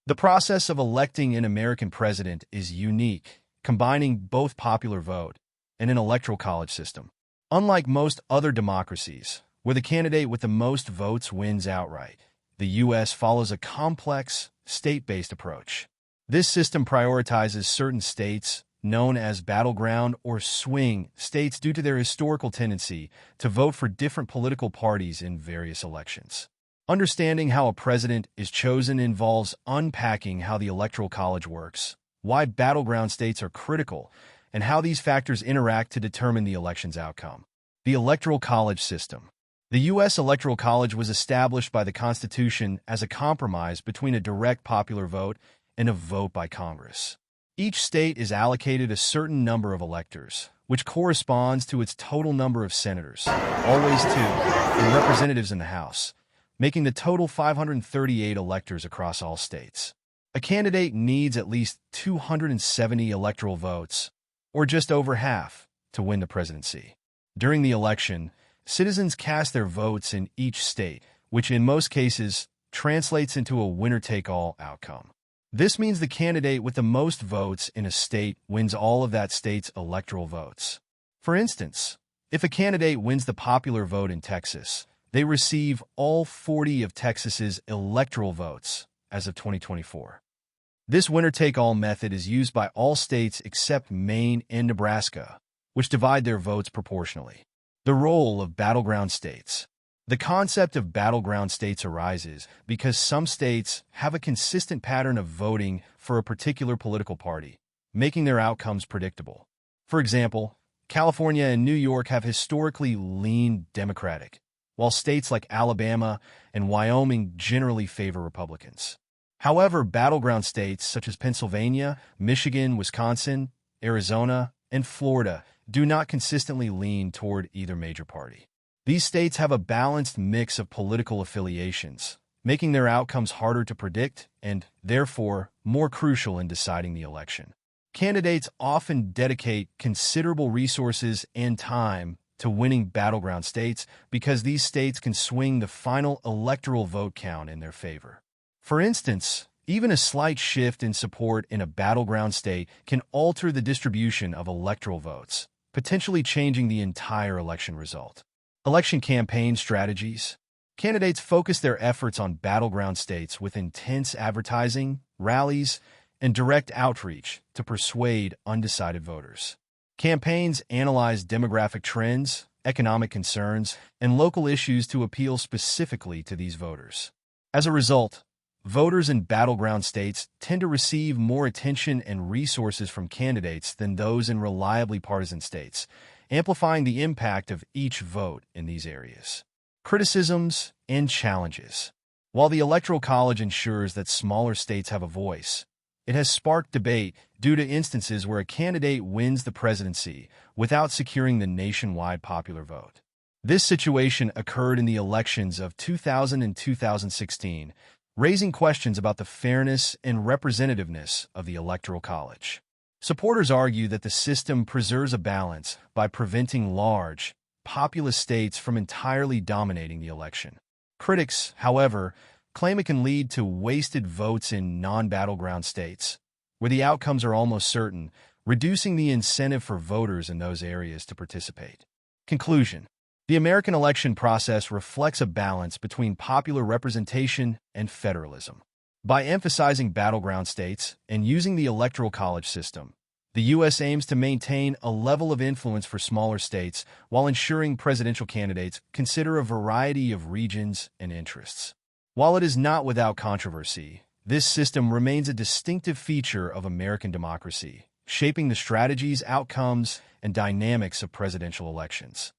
The process of electing an American president is unique, combining both popular vote and an electoral college system. Unlike most other democracies, where the candidate with the most votes wins outright, the U.S. follows a complex, state-based approach. This system prioritizes certain states, known as battleground or swing states due to their historical tendency to vote for different political parties in various elections. Understanding how a president is chosen involves unpacking how the Electoral College works, why battleground states are critical, and how these factors interact to determine the election's outcome. The Electoral College system. The U.S. Electoral College was established by the Constitution as a compromise between a direct popular vote and a vote by Congress. Each state is allocated a certain number of electors, which corresponds to its total number of senators, always two, and representatives in the House, making the total 538 electors across all states. A candidate needs at least 270 electoral votes, or just over half, to win the presidency. During the election, citizens cast their votes in each state, which in most cases translates into a winner-take-all outcome. This means the candidate with the most votes in a state wins all of that state's electoral votes. For instance, if a candidate wins the popular vote in Texas, they receive all 40 of Texas's electoral votes as of 2024. This winner-take-all method is used by all states except Maine and Nebraska, which divide their votes proportionally. The role of battleground states. The concept of battleground states arises because some states have a consistent pattern of voting for a particular political party, making their outcomes predictable. For example, California and New York have historically leaned Democratic, while states like Alabama and Wyoming generally favor Republicans. However, battleground states such as Pennsylvania, Michigan, Wisconsin, Arizona, and Florida do not consistently lean toward either major party. These states have a balanced mix of political affiliations, making their outcomes harder to predict and, therefore, more crucial in deciding the election. Candidates often dedicate considerable resources and time to winning battleground states because these states can swing the final electoral vote count in their favor. For instance, even a slight shift in support in a battleground state can alter the distribution of electoral votes, potentially changing the entire election result. Election campaign strategies. Candidates focus their efforts on battleground states with intense advertising, rallies, and direct outreach to persuade undecided voters. Campaigns analyze demographic trends, economic concerns, and local issues to appeal specifically to these voters. As a result, voters in battleground states tend to receive more attention and resources from candidates than those in reliably partisan states, amplifying the impact of each vote in these areas. Criticisms and challenges. While the Electoral College ensures that smaller states have a voice, it has sparked debate due to instances where a candidate wins the presidency without securing the nationwide popular vote. This situation occurred in the elections of 2000 and 2016, raising questions about the fairness and representativeness of the Electoral College. Supporters argue that the system preserves a balance by preventing large, populous states from entirely dominating the election. Critics, however, claim it can lead to wasted votes in non-battleground states, where the outcomes are almost certain, reducing the incentive for voters in those areas to participate. Conclusion. The American election process reflects a balance between popular representation and federalism. By emphasizing battleground states and using the Electoral College system, the U.S. aims to maintain a level of influence for smaller states while ensuring presidential candidates consider a variety of regions and interests. While it is not without controversy, this system remains a distinctive feature of American democracy, shaping the strategies, outcomes, and dynamics of presidential elections.